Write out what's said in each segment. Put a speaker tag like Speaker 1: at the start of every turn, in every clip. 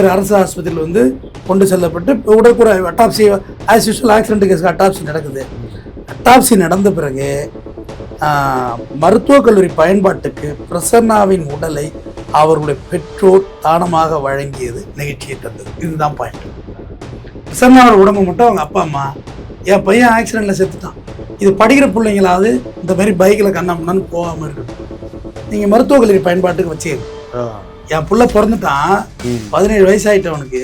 Speaker 1: அரசு ஆஸ்பத்திரியில் வந்து கொண்டு செல்லப்பட்டு உடற்கூறு அட்டாப்சி ஆஸ் யூஸ்வல் ஆக்சிடென்ட் கேஸ்க்கு அட்டாப்சி நடக்குது. அட்டாப்சி நடந்த பிறகு மருத்துவக் கல்லூரி பயன்பாட்டுக்கு பிரசன்னாவின் உடலை அவர்களுடைய பெற்றோர் தானமாக வழங்கியது நிகழ்ச்சியை தந்தது. இதுதான் பாயிண்ட். பிரசன்னாவோட உடம்பு மட்டும் அவங்க அப்பா அம்மா, என் பையன் ஆக்சிடென்ட்டில் செத்துட்டான், இது படிக்கிற பிள்ளைங்களாவது இந்த மாதிரி பைக்கில் கண்ணாமண்ணான்னு போகாமல் இருக்கணும், நீங்கள் மருத்துவக் கல்லூரி பயன்பாட்டுக்கு வச்சுக்கணும். என் புள்ள பிறந்துட்டான், 17 வயசாயிட்டவனுக்கு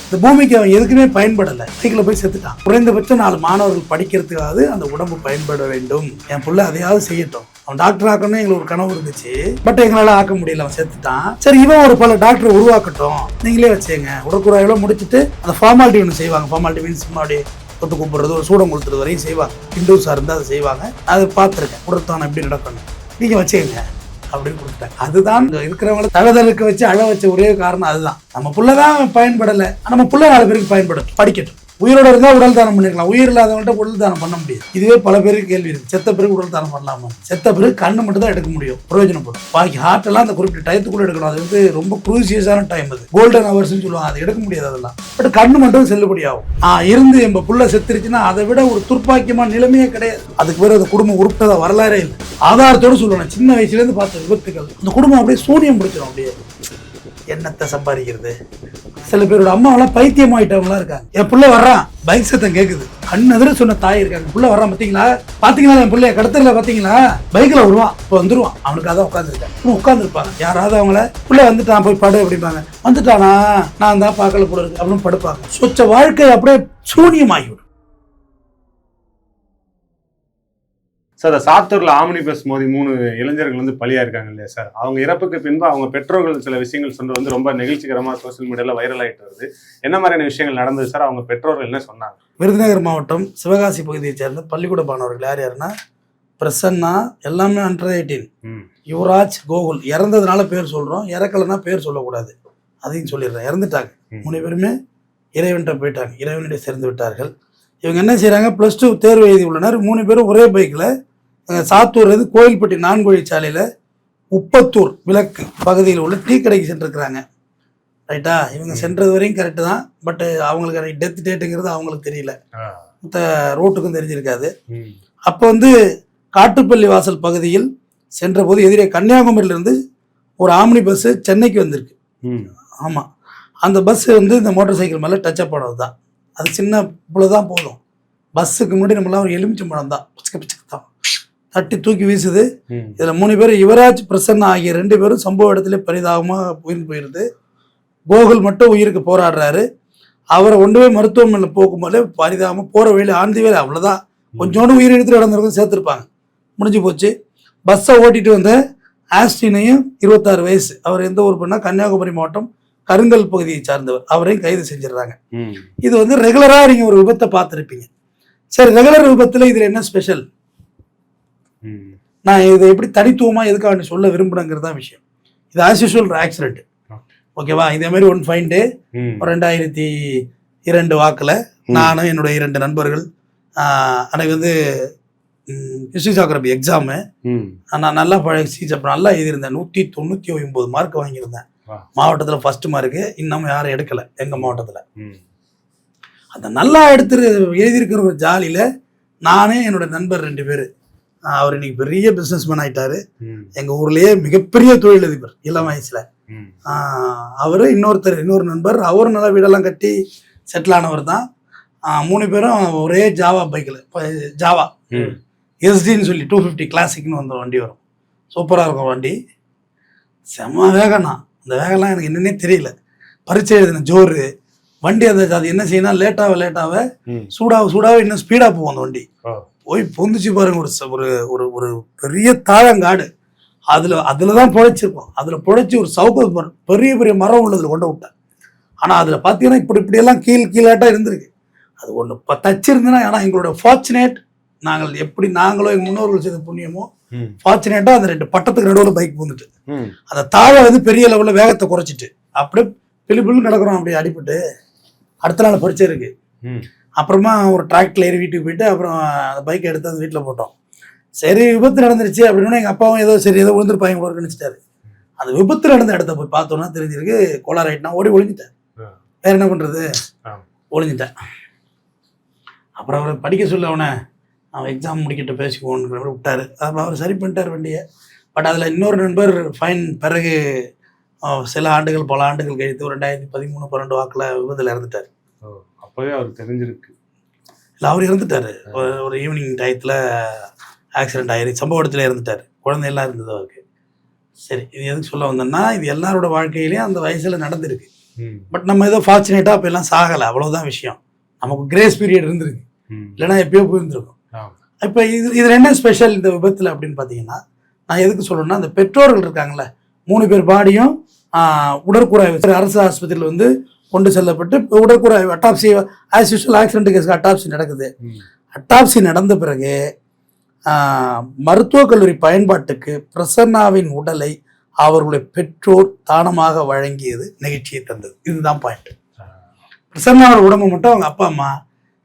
Speaker 1: இந்த பூமிக்கு அவன் எதுக்குமே பயன்படலை, சைக்கிளில் போய் செத்துட்டான். குறைந்தபட்சம் 4 மாணவர்கள் படிக்கிறதுக்காவது அந்த உடம்பு பயன்பட வேண்டும், என் புள்ள அதையாவது செய்யட்டும். அவன் டாக்டர் ஆக்கணும்னு எங்களுக்கு ஒரு கனவு இருந்துச்சு, பட் எங்களால் ஆக்க முடியல, அவன் செத்துட்டான். சரி, இவன் ஒரு பல டாக்டரை உருவாக்கட்டும், நீங்களே வச்சுங்க. உடற்கூறாய்வுலாம் முடிச்சுட்டு அந்த ஃபார்மாலிட்டி ஒன்று செய்வாங்க. ஃபார்மாலிட்டி மீன்ஸ் முன்னாடி கொத்து கூப்பிடுறது, ஒரு சூடம் கொடுத்துறது வரையும் செய்வாங்க. ஹிந்துஸாக இருந்தால் அதை செய்வாங்க. அதை பார்த்துருக்கேன், உடற்தானம் எப்படி நடக்கணும், நீங்கள் வச்சுக்கங்க அப்படின்னு கொடுத்துட்டாங்க. அதுதான் இருக்கிறவங்களை தகதலுக்கு வச்சு அழ வச்ச ஒரே காரணம் அதுதான். நம்ம புள்ளதான் பயன்படலை, நம்ம புள்ள 4 பேருக்கு பயன்படும், படிக்கட்டும். உயிரோட இருந்தால் உடல் தானம் பண்ணிருக்கலாம், உயிர் இல்லாதவங்கள்ட்ட உடல் தானம் பண்ண முடியாது. இதுவே பல பேருக்கு கேள்வி இருக்கு, செத்த பிறகு உடல் தானம் பண்ணலாமா? செத்த பிறகு கண்ணு மட்டும் தான் எடுக்க முடியும், பிரயோஜனப்படும். பாக்கி ஹார்ட் எல்லாம் அந்த குறிப்பிட்ட டயத்துக்குள்ள எடுக்கணும். அது வந்து ரொம்ப குரூசியஸான டைம், அது கோல்டன் ஹவர்ஸ்ன்னு சொல்லுவாங்க, அது எடுக்க முடியாது அதெல்லாம். பட் கண்ணு மட்டும் செல்லுபடி ஆகும். இருந்து எம்ப புள்ள செத்துருச்சுன்னா அதை விட ஒரு துர்ப்பாக்கியமான நிலைமையே கிடையாது. அதுக்கு பிறகு அந்த குடும்பம் உருப்பட்டதா வரலாறே இல்லை. ஆதாரத்தோடு சொல்லணும், சின்ன வயசுல இருந்து பார்த்த விபத்துகள் அந்த குடும்பம் அப்படியே சூனியம் பிடிச்சிடும். அப்படியே என்னத்தை சம்பாதிக்கிறது. சில பேரோட அம்மாவெல்லாம் பைத்தியம் ஆயிட்டவங்களாம் இருக்காங்க. என் பிள்ளை வர்றான், பைக் சத்தம் கேட்குது, கண்ணு எதிர சொன்ன தாய் இருக்காங்க, பிள்ளை வர்றான் பாத்தீங்களா என் பிள்ளைய கடத்தல பாத்தீங்களா, பைக்ல வருவான், இப்போ வந்துருவான், அவனுக்கு அதான் உட்காந்துருக்காங்க. உட்காந்துருப்பாங்க, யாராவது அவங்கள பிள்ளை வந்துட்டான் போய் படு அப்படிம்பாங்க. வந்துட்டானா, நான் தான் பார்க்கல கூட இருக்கு அப்படின்னு படுப்பாங்க. சொச்ச வாழ்க்கை அப்படியே சூனியமாகிவிடும்.
Speaker 2: சார், சாத்தூர்ல ஆம்னி பஸ் மோதி 3 இளைஞர்கள் வந்து பலியா இருக்காங்க இல்லையா சார்? அவங்க இறப்புக்கு பின்பு அவங்க பெற்றோர்கள் சில விஷயங்கள் சொல்றது வந்து ரொம்ப நெகிழ்ச்சிகரமா சோசியல் மீடியால வைரல் ஆயிட்டு வருது. என்ன மாதிரியான விஷயங்கள் நடந்தது சார்? அவங்க பெற்றோர்கள் என்ன சொன்னாங்க?
Speaker 1: விருதுநகர் மாவட்டம் சிவகாசி பகுதியை சேர்ந்த பள்ளிக்கூட மாணவர்கள் யாருன்னா பிரசன்னா, எல்லாமே அண்டர் 18, யுவராஜ், கோகுல். இறந்ததுனால பேர் சொல்றோம், இறக்கலைன்னா பேர் சொல்லக்கூடாது, அதையும் சொல்லிடுறேன். இறந்துட்டாங்க 3 பேருமே, இறைவன்கிட்ட போயிட்டாங்க, இறைவனிட சேர்ந்து விட்டார்கள். இவங்க என்ன செய்கிறாங்க, +2 தேர்வு எழுதி உள்ளனர். 3 பேரும் ஒரே பைக்கில் சாத்தூர் கோயில்பட்டி 4 வழிச்சாலையில் உப்பத்தூர் விளக்கு பகுதியில் உள்ள டீ கடைக்கு சென்றிருக்கிறாங்க. ரைட்டா? இவங்க சென்றது வரையும் கரெக்டு தான், பட் அவங்களுக்கு டெத் டேட்டுங்கிறது அவங்களுக்கு தெரியல, மற்ற ரோட்டுக்கும் தெரிஞ்சிருக்காது. அப்போ வந்து காட்டுப்பள்ளி வாசல் பகுதியில் சென்ற போது எதிரே கன்னியாகுமரியிலேருந்து ஒரு ஆம்னி பஸ்ஸு சென்னைக்கு வந்திருக்கு. ஆமாம், அந்த பஸ் வந்து இந்த மோட்டார் சைக்கிள் மேலே டச்சப் ஆனது தான். அது சின்ன புள்ள தான் போதும், பஸ்ஸுக்கு முன்னாடி நம்மளாம் ஒரு எலுமிச்சம்பழம் தான், பிச்சுக்கு தான் தட்டி தூக்கி வீசுது. இதில் 3 பேர், யுவராஜ், பிரசன்னா ஆகிய 2 பேரும் சம்பவ இடத்துல பரிதாபமாக உயிர் போயிடுது. கோகுல் மட்டும் உயிருக்கு போராடுறாரு. அவரை கொண்டு போய் மருத்துவமனையில் போகும்போது பரிதாபமாக போகிற வேலை ஆண்டி வேலை, அவ்வளோதான், கொஞ்சோண்டு உயிர் எடுத்துட்டு இடந்திருக்கும் சேர்த்துருப்பாங்க, முடிஞ்சு போச்சு. பஸ்ஸை ஓட்டிட்டு வந்த ஆஸ்டினையும் 26 வயசு, அவர் எந்த ஊர் பண்ணால் கன்னியாகுமரி மாவட்டம் கருங்கல் பகுதியை சார்ந்தவர், அவரையும் கைது செஞ்சிடறாங்க. இது வந்து ரெகுலராக நீங்கள் ஒரு விபத்தை பார்த்துருப்பீங்க. சரி, ரெகுலர் விபத்தில் இதில் என்ன ஸ்பெஷல்? நான் இதை எப்படி தனித்துவமாக எதுக்காக சொல்ல விரும்புகிறேங்கிறது தான் விஷயம். இது ஆஸ் யூஸ்வல் ஆக்சிடென்ட், ஓகேவா? இதே மாதிரி ஒன் ஃபைண்டு 2002 வாக்கில் நானும் என்னுடைய 2 நண்பர்கள், அன்னைக்கு வந்து ஹிஸ்ட்ரி ஜியோகிராஃபி எக்ஸாமு, நான் நல்லா நல்லா எழுதியிருந்தேன், 199 மார்க் வாங்கியிருந்தேன். மாவட்டத்தில் ஃபர்ஸ்ட் மார்க்கு, இன்னமும் யாரும் எடுக்கலை எங்கள் மாவட்டத்தில். அந்த நல்லா எடுத்து எழுதியிருக்கிற ஒரு ஜாலியில் நானே என்னோட நண்பர் 2 பேர், அவர் இன்னைக்கு பெரிய பிஸ்னஸ்மேன் ஆயிட்டாரு, எங்கள் ஊர்லேயே மிகப்பெரிய தொழிலதிபர் இளம் வயசில். அவர் இன்னொரு நண்பர், அவரும் நல்லா வீடெல்லாம் கட்டி செட்டில் ஆனவர் தான். 3 பேரும் ஒரே ஜாவா பைக்கில், ஜாவா எஸ்டின்னு சொல்லி 250 கிளாசிக்னு வந்த வண்டி வரும், சூப்பராக இருக்கும் வண்டி, செம்ம வேகம்னா. அந்த வேகம்லாம் எனக்கு என்னன்னே தெரியல. பரீட்சை எழுதின ஜோரு வண்டி, அது என்ன செய்யணும், லேட்டாக சூடாக இன்னும் ஸ்பீடாக போகும் அந்த வண்டி. போய் பொந்துச்சு பாருங்க, ஒரு ஒரு பெரிய தாழங்காடு, அதில் தான் புழைச்சிருப்போம். அதில் புழைச்சி ஒரு சவுக்கு பெரிய மரம் உள்ளதில் கொண்டு விட்டேன். ஆனால் அதில் பார்த்தீங்கன்னா இப்படியெல்லாம் கீழாட்டாக இருந்திருக்கு. அது ஒன்று இப்போ தச்சிருந்தேன்னா, ஏன்னா எங்களோட ஃபார்ச்சுனேட், நாங்களோ எங்கள் முன்னோர்கள் செய்த புண்ணியமோ, ஃபார்ச்சுனேட்டாக அந்த 2 பட்டத்துக்கு நடுவில் பைக் வந்துட்டு அந்த தாழை வந்து பெரிய லெவலில் வேகத்தை குறைச்சிட்டு அப்படியே பிள்ளைன்னு கிடக்குறோம். அப்படியே அடிபட்டு அடுத்த நாள் பரிச்சை இருக்கு. அப்புறமா ஒரு டிராக்டர்ல ஏறி வீட்டுக்கு போயிட்டு அப்புறம் அந்த பைக்கை எடுத்து அந்த வீட்டில் போட்டோம். சரி, விபத்து நடந்துருச்சு அப்படின்னா எங்கள் அப்பாவும் ஏதோ விழுந்துருப்பாங்க கூட நினச்சிட்டாரு. அந்த விபத்து நடந்த இடத்த போய் பார்த்தோன்னா தெரிஞ்சிருக்கு கோளாறு ஆயிட்டுனா ஓடி ஒழிஞ்சிட்டேன். வேற என்ன பண்றது,
Speaker 2: ஆ.
Speaker 1: ஒளிஞ்சிட்டேன். அப்புறம் அவரை படிக்க சொல்ல அவன் எக்ஸாம் முடிக்கிட்டு பேசிக்குவோன்னு விட்டாரு. அப்புறம் அவர் சரி பண்ணிட்டார் வண்டியை. பட் அதில் இன்னொரு நண்பர் ஃபைன் பிறகு சில ஆண்டுகள் பல ஆண்டுகள் கழித்து 2013-12 வாக்கில் விபத்தில் இறந்துட்டார்.
Speaker 2: அப்போவே அவருக்கு தெரிஞ்சிருக்கு.
Speaker 1: இல்லை, அவர் இறந்துட்டார். ஒரு ஈவினிங் டயத்தில் ஆக்சிடென்ட் ஆகி சம்பவ இடத்துல இறந்துட்டார். குழந்தையெல்லாம் இருந்தது அவருக்கு. சரி, இது எதுக்கு சொல்ல வந்தோம்னா, இது எல்லாரோட வாழ்க்கையிலையும் அந்த வயசில் நடந்திருக்கு. பட் நம்ம ஏதோ ஃபார்ச்சுனேட்டாக அப்போ எல்லாம் சாகலை, அவ்வளோதான் விஷயம். நமக்கு கிரேஸ் பீரியட் இருந்திருக்கு, இல்லைன்னா எப்பயோ போயிருந்துருக்கும். இப்போ இதில் என்ன ஸ்பெஷல் இந்த விபத்தில் அப்படின்னு பார்த்தீங்கன்னா, நான் எதுக்கு சொல்லணும்னா, அந்த பெற்றோர்கள் இருக்காங்களே, 3 பேர் பாடியும் உடற்கூறாய்வு அரசு ஆஸ்பத்திரியில் கொண்டு செல்லப்பட்டு உடற்கூறாய்வு அட்டாப்சி, ஆஸ் யூஸ்வல் ஆக்சிடென்ட் கேஸ்க்கு அட்டாப்சி நடக்குது. அட்டாப்சி நடந்த பிறகு மருத்துவக் கல்லூரி பயன்பாட்டுக்கு பிரசன்னாவின் உடலை அவர்களுடைய பெற்றோர் தானமாக வழங்கியது நெகிழ்ச்சியை தந்தது. இதுதான் பாயிண்ட். பிரசன்னாவோட உடம்பு மட்டும் அவங்க அப்பா அம்மா,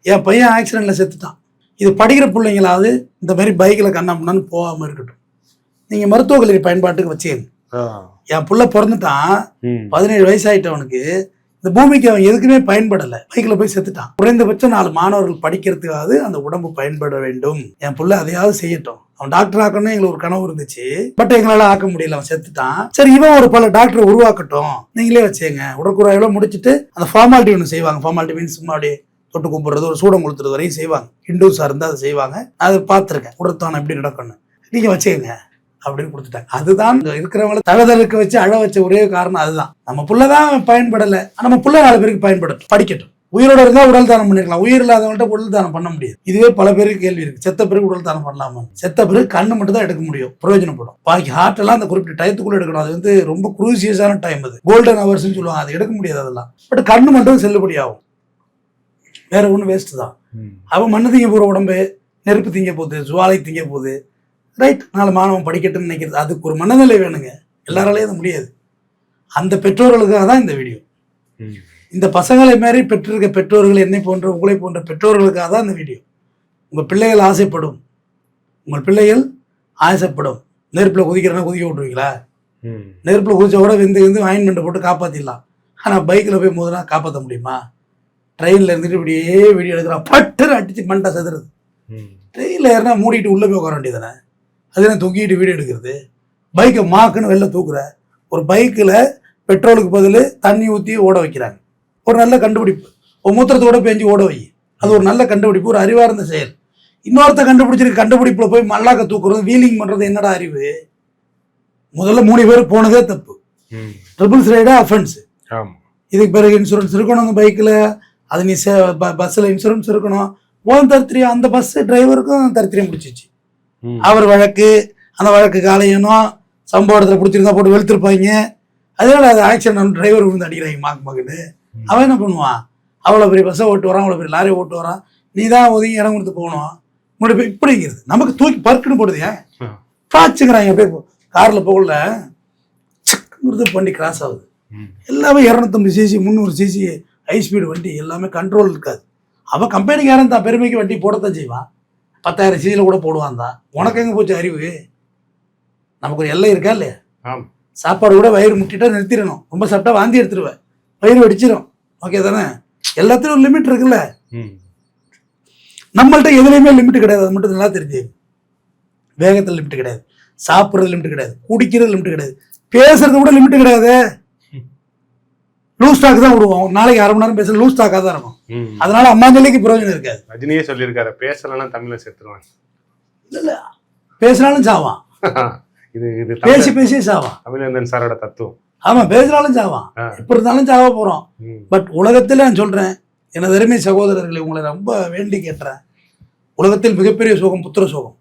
Speaker 1: என் பையன் ஆக்சிடென்ட்ல செத்துட்டான், இது படிக்கிற பிள்ளைங்களாவது இந்த மாதிரி பைக்கில் கண்ணாமண்ணான்னு போகாமல் இருக்கட்டும், நீங்கள் மருத்துவக் கல்லூரி பயன்பாட்டுக்கு வச்சுக்கங்க. என் புள்ள பிறந்துட்டான், 17 வயசாயிட்டவனுக்கு, இந்த பூமிக்கு அவன் எதுக்குமே பயன்படலை, பைக்கில் போய் செத்துட்டான். குறைந்தபட்சம் 4 மாணவர்கள் படிக்கிறதுக்காவது அந்த உடம்பு பயன்பட வேண்டும், என் புள்ள அதையாவது செய்யட்டும். அவன் டாக்டர் ஆக்கணும்னு எங்களுக்கு ஒரு கனவு இருந்துச்சு, பட் எங்களால் ஆக்க முடியல, அவன் செத்துட்டான். சரி, இவன் ஒரு பல டாக்டர் உருவாக்கட்டும், நீங்களே வச்சுங்க. உடற்கூறாய்வு முடிச்சுட்டு அந்த ஃபார்மாலிட்டி ஒன்று செய்வாங்க. ஃபார்மாலிட்டி மீன்ஸ் சும்மா அப்படியே தொட்டு கும்பிட்றது, ஒரு சூடம் கொடுத்துறது வரையும் செய்வாங்க. ஹிந்துஸாக இருந்தால் அதை செய்வாங்க. அதை பார்த்துருக்கேன், உடற்தானம் எப்படி நடக்கணும், நீங்கள் வச்சுக்கங்க அப்படின்னு கொடுத்துட்டாங்க. அதுதான் இருக்கிறவங்களை தகதலுக்கு வச்சு அழ வச்ச ஒரே காரணம் அதுதான். நம்ம புள்ளதான் பயன்படலை, நம்ம புள்ள 4 பேருக்கு பயன்படட்டும், படிக்கட்டும். உயிரோட இருந்தால் உடல் தானம் பண்ணிருக்கலாம், உயிர் இல்லாதவங்கள்ட்ட உடல் தானம் பண்ண முடியாது. இதுவே பல பேருக்கு கேள்வி இருக்கு, செத்த பிறகு உடல் தானம் பண்ணலாமா? செத்த பிறகு கண்ணு மட்டும் தான் எடுக்க முடியும், பிரயோஜனப்படும். பாக்கி ஹார்ட் எல்லாம் அந்த குறிப்பிட்ட டயத்துக்குள்ள எடுக்கணும். அது ரொம்ப குரூசியஸான டைம், அது கோல்டன் ஹவர்ஸ்ன்னு சொல்லுவாங்க, அது எடுக்க முடியாது அதெல்லாம். பட் கண்ணு மட்டும் செல்லுபடி ஆகும், வேற ஒன்றும் வேஸ்ட் தான். அவன் மண்ணு திங்க போகிற உடம்பு நெருப்பு திங்க போகுது, ஜுவாலை திங்க போகுது, ரைட். 4 மாணவன் படிக்கட்டும்னு நினைக்கிறது, அதுக்கு ஒரு மனநிலை வேணுங்க, எல்லாராலையும் அது முடியாது. அந்த பெற்றோர்களுக்காக தான் இந்த வீடியோ. இந்த பசங்களை மாதிரி பெற்றிருக்க பெற்றோர்கள், என்னை போன்ற உங்களை போன்ற பெற்றோர்களுக்காக தான் இந்த வீடியோ. உங்கள் பிள்ளைகள் ஆசைப்படும், உங்கள் பிள்ளைகள் ஆசைப்படும். நெருப்பில் குதிக்கிறனா குதிக்க விட்டுருவீங்களா? நெருப்பில் குதிச்சோட வெந்து ஆயின்மெண்ட் போட்டு காப்பாற்றிடலாம். ஆனால் பைக்கில் போய் மோதுனா காப்பாற்ற முடியுமா? ட்ரெயினில் இருந்துட்டு இப்படியே வீடியோ எடுக்கிறான், பட்டுன்னு அடிச்சு மண்டை செதுறது. ட்ரெயினில் ஏறினா மூடிட்டு உள்ளே போய் உட்கார வேண்டியதானே, அது என்ன தூக்கிட்டு வீடியோ எடுக்கிறது? பைக்கை மாக்குன்னு வெளில தூக்குற. ஒரு பைக்கில் பெட்ரோலுக்கு பதில் தண்ணி ஊற்றி ஓட வைக்கிறாங்க, ஒரு நல்ல கண்டுபிடிப்பு. ஒரு மூத்திரத்தோட பேஞ்சு ஓட வை, அது ஒரு நல்ல கண்டுபிடிப்பு, ஒரு அறிவார்ந்த செயல். இன்னொருத்த கண்டுபிடிச்சிருக்க கண்டுபிடிப்புல போய் மல்லாக்க தூக்குறது, வீலிங் பண்றது என்னடா அறிவு? முதல்ல 3 பேர் போனதே தப்பு, ட்ரிபிள்ஸ் ரைடா அஃபென்ஸ். இதுக்கு பிறகு இன்சூரன்ஸ் இருக்கணும் அந்த பைக்கில், அது நீ பஸ்ஸில் இன்சூரன்ஸ் இருக்கணும். தரித்திரியம் அந்த பஸ் டிரைவருக்கும் தரித்திரியம் பிடிச்சிச்சு. அவர் வழக்கு, அந்த வழக்கு காலையனும் சம்பவ இடத்துல பிடிச்சிருந்தா போட்டு வெளுத்திருப்பாங்க. அதனால அது ஆக்சிடென்ட், டிரைவர் விழுந்து அடிக்கிறாங்க மாக்குன்னு. அவன் என்ன பண்ணுவான்? அவ்வளோ பெரிய பஸ்ஸை ஓட்டு வரான், அவ்வளோ பெரிய லாரியை ஓட்டு வரான், நீ தான் ஒதுங்கி இடம் கொடுத்து போகணும். முன்னாடி போய் இப்படிங்கிறது நமக்கு தூக்கி பர்க்குன்னு போடுது. ஏன் பாச்சுங்கிறாங்க? அப்படியே காரில் போகல வண்டி கிராஸ் ஆகுது. எல்லாமே 250 cc 300 cc ஹை ஸ்பீடு வண்டி, எல்லாமே கண்ட்ரோல் இருக்காது. அவன் கம்பெனிக்காரன் தான் பெருமைக்கு வண்டி போடத்தான் செய்வான், 10,000 cc கூட போடுவான் தான். உனக்கு எங்கே போச்சு அறிவு? நமக்கு ஒரு எல்லை இருக்கா இல்லையா? சாப்பாடு கூட வயிறு முட்டிட்டா நிறுத்திடணும், ரொம்ப சாப்பிட்டா வாந்தி எடுத்துருவேன், வயிறு வெடிச்சிடும். ஓகே தானே? எல்லாத்துலையும் ஒரு லிமிட் இருக்குல்ல. நம்மள்ட்ட எதுலையுமே லிமிட் கிடையாது, அது மட்டும் நல்லா தெரிஞ்சு. வேகத்தில் லிமிட் கிடையாது, சாப்பிட்றது லிமிட் கிடையாது, குடிக்கிறது லிமிட் கிடையாது, பேசுறது கூட லிமிட் கிடையாது. லூஸ் ஸ்டாக் தான் விடுவோம், நாளைக்கு 1/2 மணி நேரம் பேச லூஸ் ஸ்டாக்காக தான் இருக்கும். அதனால அம்மாஞ்சலிக்கு பிரயோஜனம் இருக்காது.
Speaker 2: ரஜினியே சொல்லியிருக்காரு, பேசலாம் தமிழை சேர்த்துருவாங்க.
Speaker 1: இல்ல பேசினாலும் சாவான், பேசி பேசியே சாவான்.
Speaker 2: தமிழந்தன் சாரோட தத்துவம்.
Speaker 1: ஆமா, பேசினாலும் சாவான், எப்படி இருந்தாலும் சாவ போறோம். பட் உலகத்தில் நான் சொல்றேன், எனது அருமை சகோதரர்களை உங்களை ரொம்ப வேண்டி கேட்டுறேன், உலகத்தில் மிகப்பெரிய சோகம் புத்திர சோகம்.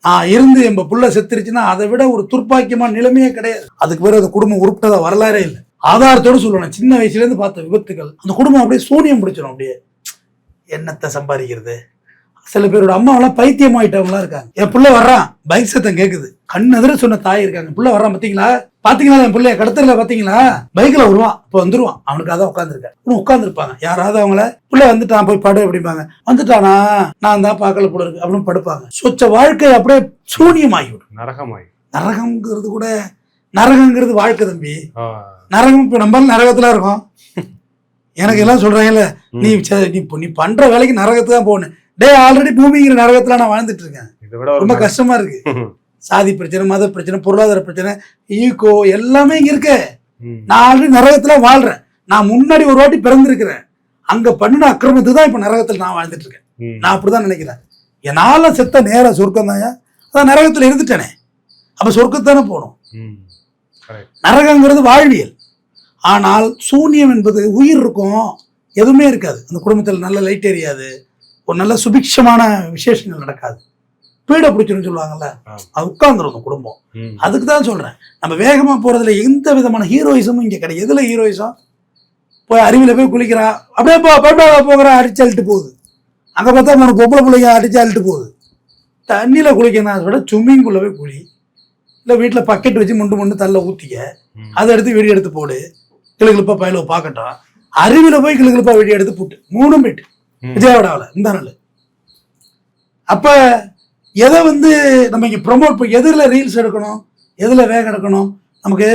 Speaker 1: நான் இருந்து என் புள்ள செத்துருச்சுன்னா அதை விட ஒரு துர்ப்பாக்கியமான நிலைமையே கிடையாது. அதுக்கு பிறகு அந்த குடும்பம் உருப்பிட்டதா வரலாறே இல்லை. ஆதாரத்தோடு சொல்லணும், சின்ன வயசுலேருந்து பார்த்த விபத்துகள், அந்த குடும்பம் அப்படியே சூனியம் பிடிச்சிடும். அப்படியே என்னத்தை சம்பாதிக்கிறது. சில பேரோட அம்மாவெல்லாம் பைத்தியம் ஆயிட்டவங்களாம் இருக்காங்க. என் பிள்ளை வர்றான், பைக் சத்தம் கேட்குது, கண் எதிர சொன்ன தாய் இருக்காங்க, பிள்ளை வர்றான் பாத்தீங்களா, என் பிள்ளைய கடத்தல பாத்தீங்களா, பைக்ல வருவான், இப்போ வந்துருவான், அவனுக்கு அதான் உட்காந்துருக்கேன், உட்காந்துருப்பாங்க. யாராவது அவங்கள பிள்ளை வந்துட்டான் போய் படு அப்படிம்பாங்க, வந்துட்டானா நான் தான் பார்க்கல போல இருக்கு அப்படின்னு படுப்பாங்க. சொச்ச வாழ்க்கை அப்படியே சூனியமாகிவிடும், நரகமாகி. நரகம்ங்கிறது கூட, நரகங்கிறது வாழ்க்கை தம்பி. நரகம் இப்ப நம்ம நரகத்துல இருக்கோம், எனக்கு எல்லாம் சொல்றாங்கல்ல, நீ பண்ற வேலைக்கு நரகத்துக்கு தான் போகணும். ஆல்ரெடி பூமிங்கிற நரகத்துல நான் வாழ்ந்துட்டு இருக்கேன். ரொம்ப கஷ்டமா இருக்கு. சாதி பிரச்சனை, மத பிரச்சனை, பொருளாதார பிரச்சனை, ஈகோ எல்லாமே இங்க இருக்கு. நான் ஆல்ரெடி நரகத்துல வாழ்றேன். நான் முன்னாடி ஒரு வாட்டி பிறந்திருக்கிறேன். அங்க பண்ணின அக்கிரமத்துக்கு தான் இப்ப நரகத்துல நான் வாழ்ந்துட்டு இருக்கேன். நான் அப்படிதான் நினைக்கிறேன். என்னால செத்த நேர சொர்க்கம் தான். அதான் நரகத்துல இருந்துட்டேனே, அப்ப சொர்க்கத்தானே போகணும். நரகங்கிறது வாழ்வியல். ஆனால் சூன்யம் என்பது உயிர் இருக்கும், எதுவுமே இருக்காது. அந்த குடும்பத்தில் நல்ல லைட் எரியாது, ஒரு நல்ல சுபிக்ஷமான விசேஷங்கள் நடக்காது, பீடை பிடிச்சிருன்னு சொல்லுவாங்கல்ல, அது உட்கார்ந்துரும் குடும்பம். அதுக்கு தான் சொல்றேன், நம்ம வேகமா போறதுல எந்த விதமான ஹீரோயிசமும் இங்க கிடையாது. எதுல ஹீரோயிசம்? போய் அருவியில போய் குளிக்கிறா, அப்படியே போகிற அடிச்சு அழுட்டு போகுது. அங்க பார்த்தா உனக்கு பொம்பளை பிள்ளைங்க அடிச்சு அழுட்டு போகுது. தண்ணியில குளிக்கணும் விட ஸ்விம்மிங் பூல்ல போய் குளி, இல்லை வீட்டில் பக்கெட் வச்சு முண்டு தள்ள ஊற்றிக்க, அதை எடுத்து வீடியோ எடுத்து போடு, கிளுகிழப்பா பயில பார்க்கட்டும். அருவியில போய் கிளுகிழப்பா வீடியோ எடுத்து போட்டு 3 போயிட்டு விஜயவாடாவில் இந்த நாள். அப்ப எதை நம்ம இங்க ப்ரொமோட் பண்ணி எதுல ரீல்ஸ் எடுக்கணும், எதுல வேகம் எடுக்கணும், நமக்கு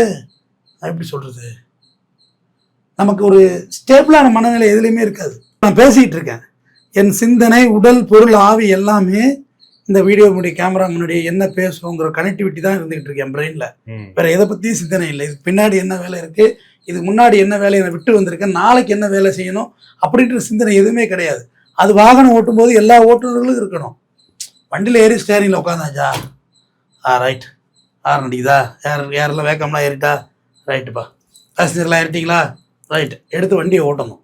Speaker 1: எப்படி சொல்றது, நமக்கு ஒரு ஸ்டேபிளான மனநிலை எதுலையுமே இருக்காது. நான் பேசிட்டு இருக்கேன், என் சிந்தனை, உடல், பொருள், ஆவி எல்லாமே இந்த வீடியோ முன்னாடி, கேமரா முன்னாடி என்ன பேசணுங்கிற கனெக்டிவிட்டி தான் இருந்துகிட்டு இருக்கு என் பிரெயின்ல. வேற எதை பத்தியும் சிந்தனை இல்லை. இதுக்கு பின்னாடி என்ன வேலை இருக்கு, இதுக்கு முன்னாடி என்ன வேலையை நான் விட்டு வந்திருக்கேன், நாளைக்கு என்ன வேலை செய்யணும் அப்படின்ற சிந்தனை எதுவுமே கிடையாது. அது வாகனம் ஓட்டும் போது எல்லா ஓட்டுநர்களும் இருக்கணும். வண்டியில் ஏறி ஸ்டேரிங்ல உட்காந்தாச்சா, ரைட், ஆறு நடிக்குதா, யாரெல்லாம் வேக்கம்லாம் ஏறிட்டா, ரைட்டுப்பா, பேசஞ்சர்லாம் ஏறிட்டீங்களா, ரைட், எடுத்து வண்டியை ஓட்டணும்.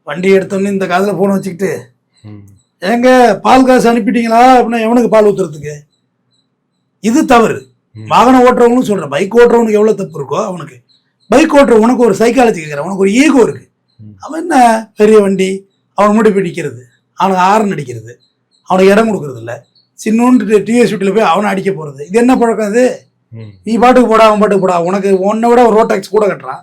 Speaker 1: வண்டி எடுத்தோன்னே இந்த காதில் போன வச்சுக்கிட்டு, ஏங்க பால் காசு அனுப்பிட்டீங்களா அப்படின்னா எவனுக்கு பால் ஊத்துறதுக்கு? இது தவறு. வாகனம் ஓட்டுறவங்களும் சொல்றேன், பைக் ஓட்டுறவனுக்கு எவ்வளவு தப்பு இருக்கோ அவனுக்கு. பைக் ஓட்டுற உனக்கு ஒரு சைக்காலஜி கேட்குறேன், உனக்கு ஒரு ஈகோ இருக்கு. அவன் என்ன பெரிய வண்டி, அவன் முடி பிடிக்கிறது, அவனுக்கு ஆரன் அடிக்கிறது, அவனுக்கு இடம் கொடுக்கறது இல்லை, சின்னோண்டு டிவிஎஸ் வீட்டில் போய் அவனை அடிக்க போறது. இது என்ன பழக்கம்? அது நீ பாட்டுக்கு போடா, அவன் பாட்டுக்கு போடா. உனக்கு உன்னை விட ஒரு ரோட் டாக்ஸ் கூட கட்டுறான்,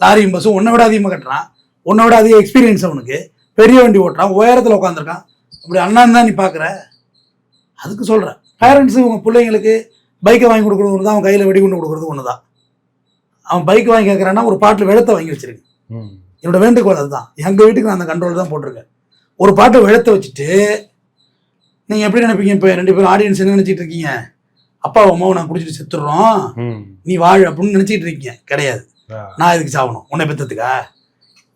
Speaker 1: லாரியும் பஸ்ஸும் உன்னை விட அதிகமாக கட்டுறான், உன்னை விட அதிக எக்ஸ்பீரியன்ஸ் அவனுக்கு, பெரிய வண்டி ஓட்டுறான், உயரத்தில் உட்காந்துருக்கான். அப்படி அண்ணான்னு தான் நீ பார்க்குற. அதுக்கு சொல்கிறேன், பேரண்ட்ஸு உங்கள் பிள்ளைங்களுக்கு பைக்கை வாங்கி கொடுக்குறது தான், அவன் கையில் வெடிகுண்டு கொடுக்குறது ஒன்று தான். அவன் பைக் வாங்கி கேட்குறான்னா ஒரு பாட்டில் வெள்ளத்தை வாங்கி வச்சிருக்கு. என்னோட வேண்டுகோள் அதுதான். எங்கள் வீட்டுக்கு நான் அந்த கண்ட்ரோல் தான் போட்டிருக்கேன். ஒரு பாட்டை வெள்ளத்தை வச்சுட்டு நீங்கள் எப்படி நினைப்பீங்க? இப்போ 2 பேரும் ஆடியன்ஸ் என்ன நினச்சிட்டு இருக்கீங்க? அப்பா அம்மாவை நான் குடிச்சிட்டு செத்துடுறோம், நீ வாழ் அப்படின்னு நினச்சிட்டு இருக்கீங்க. கிடையாது. நான் இதுக்கு சாகணும் உன்னை பெற்றதுக்கா?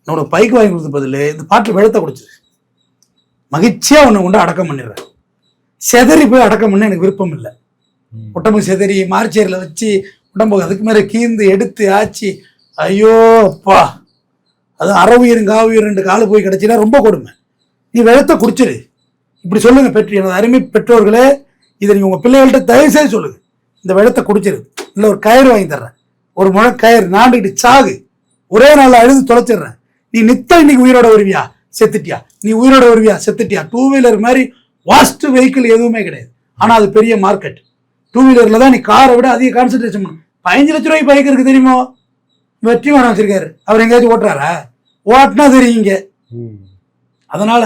Speaker 1: என்னோட பைக் வாங்கி கொடுத்த பதில் இந்த பாட்டில் வெள்ளத்தை குடிச்சிரு, மகிழ்ச்சியாக உன்னை கொண்டு அடக்கம் பண்ணிடுறேன். செதறி போய் அடக்கம் பண்ண எனக்கு விருப்பம் இல்லை. உடம்பு செதறி மார்ச்சேரியில் வச்சு உடம்பு அதுக்கு மேலே கீந்து எடுத்து ஆச்சு, ஐயோ அப்பா, அது அறவுயிரும் காவுயிரும் 2 காலு போய் கிடச்சினா ரொம்ப கொடுமை. நீ வெள்ளத்தை குடிச்சிரு. இப்படி சொல்லுங்க எனது அருமை பெற்றோர்களே, இதை நீங்கள் உங்கள் பிள்ளைகள்கிட்ட தயவுசெய்து சொல்லுங்க, இந்த வெள்ளத்தை குடிச்சிரு. இல்லை ஒரு கயிறு வாங்கி தர்றேன், ஒரு முழக்கயிறு நாண்டுக்கிட்டு சாகு, ஒரே நாள் அழுது தொலைச்சிடுறேன். நீ நித்தம் இன்னைக்கு உயிரோட வருவியா, செத்துட்டியா, நீ உயிரோட வருவியா, செத்துட்டியா. 2 வீலர் மாதிரி வாஸ்ட் வெஹிக்கிள் எதுவுமே கிடையாது. ஆனால் அது பெரிய மார்க்கெட். 2 வீலரில் தான் நீ காரை விட அதிக கான்சன்ட்ரேஷன் பண்ணணும். 15 லட்ச ரூபாய்க்கு பைக் இருக்கு தெரியுமோ? வெற்றிமாறன் வச்சிருக்காரு, அவர் எங்கேயாச்சும் ஓட்டுறாரா? ஓட்டினா தெரியுங்க. அதனால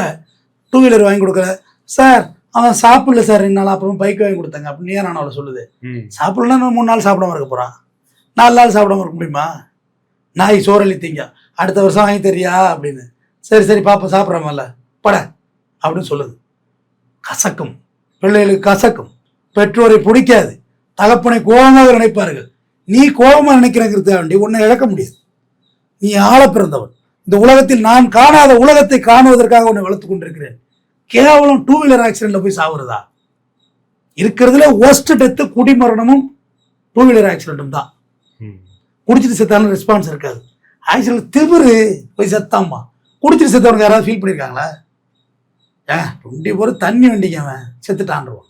Speaker 1: 2 வீலர் வாங்கி கொடுக்கல சார், அவன் சாப்பிடல சார் 2 நாள், அப்புறம் பைக் வாங்கி கொடுத்தாங்க அப்படின்னு ஏன் நான் அவளை சொல்லுது? சாப்பிடலன்னா 3 நாள் சாப்பிடாம இருக்க போறான், 4 நாள் சாப்பிடாம இருக்க முடியுமா? நாய் சோறலி திங்க, அடுத்த வருஷம் வாங்கி தெரியா அப்படின்னு. சரி பாப்பா சாப்பிட்றாமல்ல பட அப்படின்னு சொல்லுது. கசக்கும், பிள்ளைகளுக்கு கசக்கும், பெற்றோரை பிடிக்காது, தகப்பனை கோபமாக நினைப்பார்கள். நீ கோபமா நினைக்கிறங்கிறத வேண்டி உன்னை இழக்க முடியாது. நீ ஆள பிறந்தவன். இந்த உலகத்தில் நான் காணாத உலகத்தை காணுவதற்காக உன்னை வளர்த்து கொண்டிருக்கிறேன். கேவலம் 2 வீலர் ஆக்சிடென்ட்ல போய் சாவுறதா? இருக்கிறதுல ஒஸ்ட் டெத்து குடிமரணமும் 2 வீலர் ஆக்சிடென்ட்டும் தான். குடிச்சிட்டு செத்தாலும் ரெஸ்பான்ஸ் இருக்காது. ஆக்சிடென்ட் திமிரு போய் செத்தாமா. குடிச்சிட்டு செத்தவனுக்கு யாராவது ஃபீல் பண்ணியிருக்காங்களா? 20 பேர் தண்ணி வண்டிக்கு அவன் செத்துட்டான்றான்.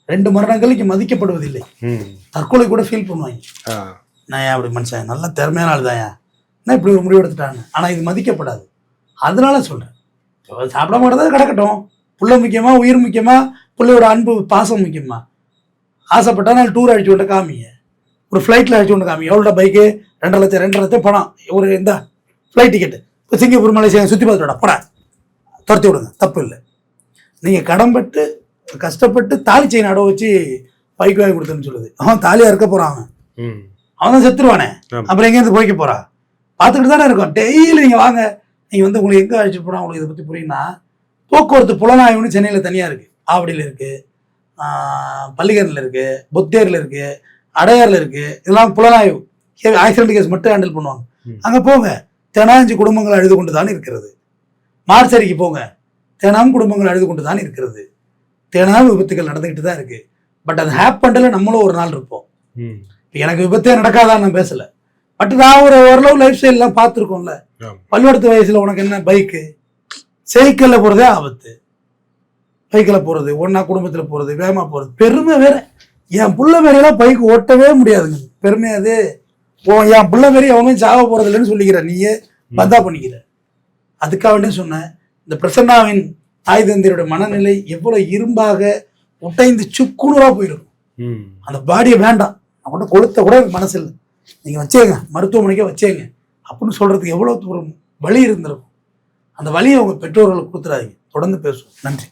Speaker 1: 2 மரணங்களுக்கு மதிக்கப்படுவதில்லை. தற்கொலை கூட ஃபீல் பண்ணுவாங்க. நான் அப்படி மனுஷன் நல்ல திறமையான ஆள் தான், என்ன இப்படி ஒரு முடிவு எடுத்துட்டாங்க. ஆனால் இது மதிக்கப்படாது. அதனால சொல்றேன், சாப்பிட மாட்டேதான் கிடக்கட்டும். புள்ள முக்கியமா, உயிர் முக்கியமா, பிள்ளையோட அன்பு பாசம் முக்கியமா? ஆசைப்பட்டா நான் டூர் அடிச்சு விட்டு காமிங்க, ஒரு ஃப்ளைட்டில் அடிச்சு விட்டு காமிங்க. எவ்வளோ பைக்கு? 2 லட்சம் பணம், ஒரு இந்த ஃப்ளைட் டிக்கெட்டு. இப்போ சிங்கப்பூர் மலேசியா சுற்றி பார்த்துடா போட, துரத்தி விடுங்க, தப்பு இல்லை. நீங்கள் கடன்பட்டு கஷ்டப்பட்டு தாலி செயின் அடவை வச்சு பைக் வாங்கி கொடுத்தேன்னு சொல்லுது. அவன் தாலியாக இருக்க போகிறான், அவன் தான் செத்துருவானே, அப்புறம் எங்கேருந்து போய்க்க போறா? பார்த்துக்கிட்டு தானே இருக்கும். டெய்லி நீங்கள் வாங்க, நீங்கள் வந்து உங்களுக்கு எங்கே அழைச்சிட்டு போனால் உங்களுக்கு இதை பற்றி புரியும்னா, போக்குவரத்து புலனாய்வுன்னு சென்னையில் தனியாக இருக்குது, ஆவடியில் இருக்குது, பள்ளிக்கரணில் இருக்குது, புத்தேரில் இருக்குது, அடையாறில் இருக்குது. இதெல்லாம் புலனாய்வு ஆக்சிடென்ட் கேஸ் மட்டும் ஹேண்டில் பண்ணுவாங்க. அங்கே போங்க, 5 குடும்பங்கள் அழுது கொண்டு தான் இருக்கிறது. மார்ச்சரிக்கு போங்க, தினம் குடும்பங்கள் அழுது கொண்டு தான் இருக்கிறது. தினம் விபத்துகள் நடந்துக்கிட்டு தான் இருக்குது. பட் அது ஹேப்பண்டில் நம்மளும் ஒரு நாள் இருப்போம். எனக்கு விபத்தே நடக்காதான் நான் பேசலை. பட் நான் ஓரளவு லைஃப் ஸ்டைல்லாம் பார்த்துருக்கோம்ல. பள்ளிக்கூடத்து வயசில் உனக்கு என்ன பைக்கு, சைக்கிளில் போகிறதே ஆபத்து. பைக்கில் போகிறது, ஒன்றா குடும்பத்தில் போகிறது, வேகமாக போகிறது, பெருமை வேற. என் புள்ள மாரியெல்லாம் பைக் ஓட்டவே முடியாதுங்க. பெருமை அது. என் புள்ள மாரி அவனும் சாவ போகிறது இல்லைன்னு சொல்லிக்கிற, நீயே பந்தா பண்ணிக்கிற. அதுக்காக வேண்டிய சொன்னேன், இந்த பிரசன்னாவின் தாய் தந்தையருடைய மனநிலை எவ்வளோ இரும்பாக உட்டைந்து சுக்குநூறாக போயிடும். அந்த பாடியை வேண்டாம், நான் கொண்டு கொளுத்த கூட எனக்கு மனசு இல்லை, நீங்கள் வச்சேங்க, மருத்துவமனைக்கே வச்சேங்க அப்படின்னு சொல்கிறதுக்கு எவ்வளோ ஒரு வலி இருந்திருக்கும். அந்த வலியை அவங்க பெற்றோர்களுக்கு கொடுத்துடாதீங்க. தொடர்ந்து பேசுவோம். நன்றி.